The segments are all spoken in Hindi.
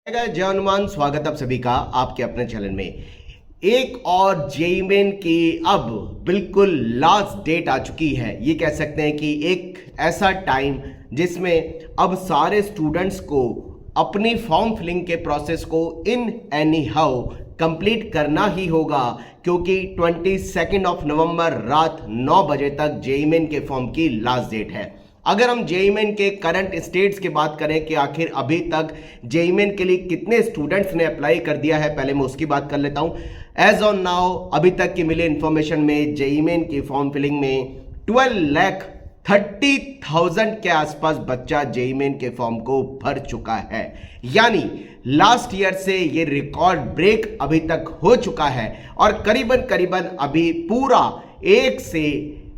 जय हनुमान। स्वागत आप सभी का आपके अपने चैनल में। एक और जेईई मेन की अब बिल्कुल लास्ट डेट आ चुकी है। ये कह सकते हैं कि एक ऐसा टाइम जिसमें अब सारे स्टूडेंट्स को अपनी फॉर्म फिलिंग के प्रोसेस को इन एनी हाउ कंप्लीट करना ही होगा, क्योंकि 22 ऑफ नवंबर रात 9 बजे तक जेईई मेन के फॉर्म की लास्ट डेट है। अगर हम जेईई मेन के करंट स्टेट्स की बात करें कि आखिर अभी तक जेईई मेन के लिए कितने स्टूडेंट्स ने अप्लाई कर दिया है, पहले मैं उसकी बात कर लेता हूं। एज ऑन नाउ अभी तक की मिली इंफॉर्मेशन में जेईई मेन की फॉर्म फिलिंग में 12,30,000 के आसपास बच्चा जेईई मेन के फॉर्म को भर चुका है। यानी लास्ट ईयर से ये रिकॉर्ड ब्रेक अभी तक हो चुका है और करीबन करीबन अभी पूरा 1 से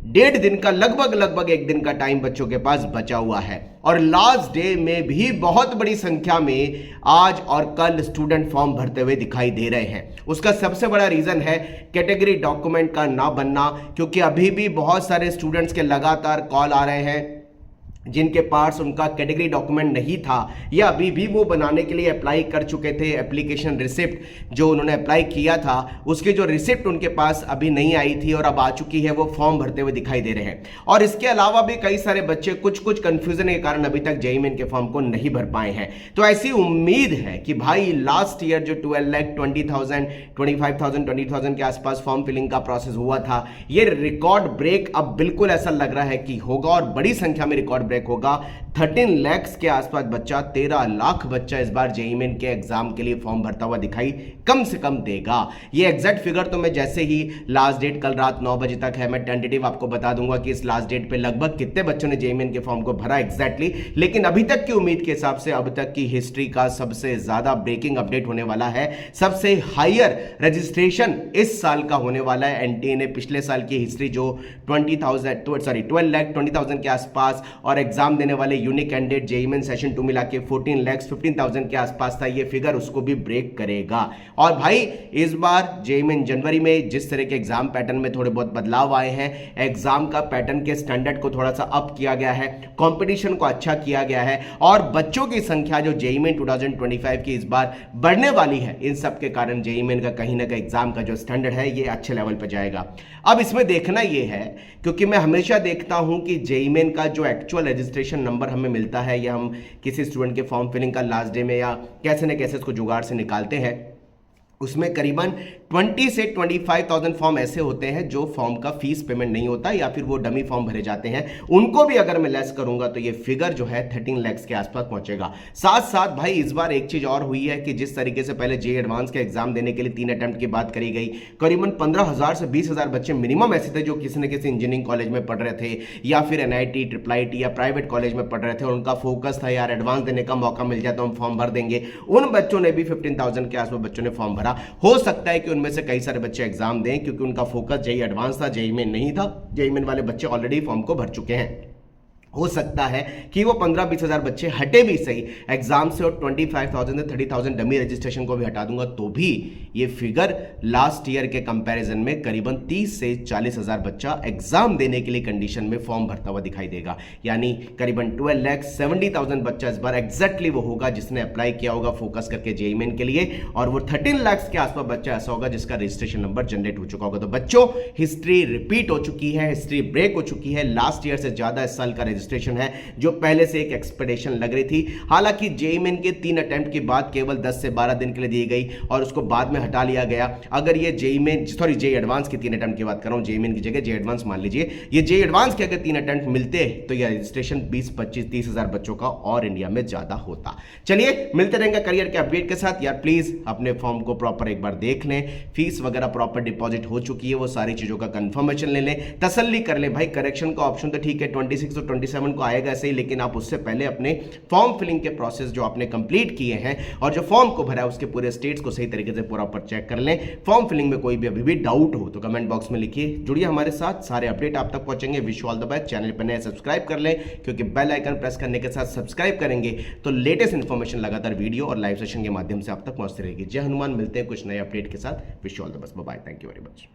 1.5 दिन का लगभग 1 दिन का टाइम बच्चों के पास बचा हुआ है। और लास्ट डे में भी बहुत बड़ी संख्या में आज और कल स्टूडेंट फॉर्म भरते हुए दिखाई दे रहे हैं। उसका सबसे बड़ा रीजन है कैटेगरी डॉक्यूमेंट का ना बनना, क्योंकि अभी भी बहुत सारे स्टूडेंट्स के लगातार कॉल आ रहे हैं जिनके पास उनका कैटेगरी डॉक्यूमेंट नहीं था या अभी भी वो बनाने के लिए अप्लाई कर चुके थे। एप्लीकेशन रिसिप्ट जो उन्होंने अप्लाई किया था उसकी जो रिसिप्ट उनके पास अभी नहीं आई थी और अब आ चुकी है, वो फॉर्म भरते हुए दिखाई दे रहे हैं। और इसके अलावा भी कई सारे बच्चे कुछ कंफ्यूजन के कारण अभी तक जेईई मेन के फॉर्म को नहीं भर पाए हैं। तो ऐसी उम्मीद है कि भाई लास्ट ईयर जो 12,20,000 25,000 20,000 के आसपास फॉर्म फिलिंग का प्रोसेस हुआ था, ये रिकॉर्ड ब्रेक अब बिल्कुल ऐसा लग रहा है कि होगा और बड़ी संख्या में रिकॉर्ड होगा। 13 लाख के आसपास बच्चा, 13 लाख बच्चा इस बार जेईई मेन के एग्जाम के लिए फॉर्म भरता हुआ दिखाई कम से कम देगा। ये एग्जैक्ट फिगर तो मैं जैसे ही लास्ट डेट कल रात 9 बजे तक है, मैं टेंटेटिव आपको बता दूंगा कि इस लास्ट डेट पे लगभग कितने बच्चों ने जेईई मेन के फॉर्म को भरा एग्जैक्टली। लेकिन अभी तक की उम्मीद के हिसाब से अब तक की हिस्ट्री का सबसे ज्यादा ब्रेकिंग अपडेट होने वाला है। सबसे हायर रजिस्ट्रेशन इस साल का होने वाला है। एनटीए ने पिछले साल की हिस्ट्री जो 12,20,000 के आसपास और एग्जाम देने वाले unique candidate JEE main session 2 मिला के 14,15,000 के आसपास था। ये फिगर उसको भी ब्रेक करेगा। और भाई इस बार जेईई मेन जनवरी में जिस तरह के एग्जाम पैटर्न में थोड़े बहुत बदलाव आए हैं, एग्जाम का पैटर्न के स्टैंडर्ड को थोड़ा सा अप किया गया है, कंपटीशन को अच्छा किया गया है और बच्चों की संख्या जो जेईई मेन 2025 की इस बार बढ़ने वाली है, इन सब के कारण जेईई मेन का कहीं ना कहीं एग्जाम का जो स्टैंडर्ड है ये अच्छे लेवल पर जाएगा। अब इसमें देखना यह है, क्योंकि मैं हमेशा देखता हूं कि जेईई मेन का जो एक्चुअल रजिस्ट्रेशन नंबर हमें मिलता है या हम किसी स्टूडेंट के फॉर्म फिलिंग का लास्ट डे में या कैसे न कैसे इसको जुगाड़ से निकालते हैं, उसमें करीबन 20 से 25,000 फॉर्म ऐसे होते हैं जो फॉर्म का फीस पेमेंट नहीं होता या फिर वो डमी फॉर्म भरे जाते हैं। उनको भी अगर मैं लेस करूंगा तो ये फिगर जो है 13 लाख के आसपास पहुंचेगा। साथ साथ भाई इस बार एक चीज और हुई है कि जिस तरीके से पहले जेईई एडवांस के एग्जाम देने के लिए 3 अटेम्प्ट की बात करी गई, करीबन 15,000 से 20,000 बच्चे मिनिमम ऐसे थे जो किसी न किसी इंजीनियरिंग कॉलेज में पढ़ रहे थे या फिर एनआईटी, IIIT या प्राइवेट कॉलेज में पढ़ रहे थे और उनका फोकस था यार एडवांस देने का मौका मिल जाए तो हम फॉर्म भर देंगे। उन बच्चों ने भी 15,000 के आसपास बच्चों ने फॉर्म भरा। हो सकता है कि उनमें से कई सारे बच्चे एग्जाम दें क्योंकि उनका फोकस जेईई एडवांस था, जेईई मेन नहीं था। जेईई मेन वाले बच्चे ऑलरेडी फॉर्म को भर चुके हैं। हो सकता है कि वो 15-20,000 बच्चे हटे भी सही एग्जाम से और 25,000 से 30,000 डमी रजिस्ट्रेशन को भी हटा दूंगा तो भी ये फिगर लास्ट ईयर के कंपैरिजन में करीबन 30 से 40,000 बच्चा एग्जाम देने के लिए कंडीशन में फॉर्म भरता हुआ दिखाई देगा। यानी करीबन 12,70,000 बच्चा इस बार एग्जैक्टली वो होगा जिसने अप्लाई किया होगा फोकस करके जेईई मेन के लिए, और वो 13 लाख के आसपास बच्चा ऐसा होगा जिसका रजिस्ट्रेशन नंबर जनरेट हो चुका होगा। तो बच्चों हिस्ट्री रिपीट हो चुकी है, हिस्ट्री ब्रेक हो चुकी है। लास्ट ईयर से ज्यादा इस साल का रजिस्ट्रेशन है जो पहले से एक एक्सपेक्टेशन लग रही थी। हालांकि जेईई मेन के 3 अटेम्प्ट की बात केवल 10 से 12 दिन के लिए दी गई और उसको बाद में हटा लिया गया। अगर ये जेईई एडवांस के 3 अटेम्प्ट की बात कर रहा हूं, जेईई मेन की जगह जेईई एडवांस मान लीजिए, ये जेईई एडवांस के अगर 3 अटेम्प्ट मिलते तो यह रजिस्ट्रेशन 20-25-30,000 बच्चों का और इंडिया में ज्यादा होता। चलिए मिलते रहेंगे करियर के अपडेट के साथ। यार प्लीज अपने फॉर्म को प्रॉपर एक बार देख लें, फीस वगैरह प्रॉपर डिपॉजिट हो चुकी है, वो सारी चीजों का कंफर्मेशन ले लें, तसल्ली कर लें। भाई करेक्शन का ऑप्शन तो ठीक है 26 और 27 को आएगा ऐसे ही, लेकिन आप उससे पहले अपने फॉर्म फिलिंग के प्रोसेस जो आपने कंप्लीट किए हैं और जो फॉर्म को भरा है उसके पूरे स्टेट्स को सही तरीके से प्रॉपर चेक कर लें। फॉर्म फिलिंग में कोई भी अभी भी डाउट हो तो कमेंट बॉक्स में लिखिए। जुड़िए हमारे साथ, सारे अपडेट आप तक पहुंचेंगे। Wish you all the best. Channel पर नए सब्सक्राइब कर लें क्योंकि बेल आइकन प्रेस करने के साथ सब्सक्राइब करेंगे तो लेटेस्ट इंफॉर्मेशन लगातार वीडियो और लाइव सेशन के माध्यम से आप तक पहुंचती रहेगी। जय हनुमान। मिलते हैं कुछ नए अपडेट के साथ। Wish you all the best. Bye bye. Thank you very much.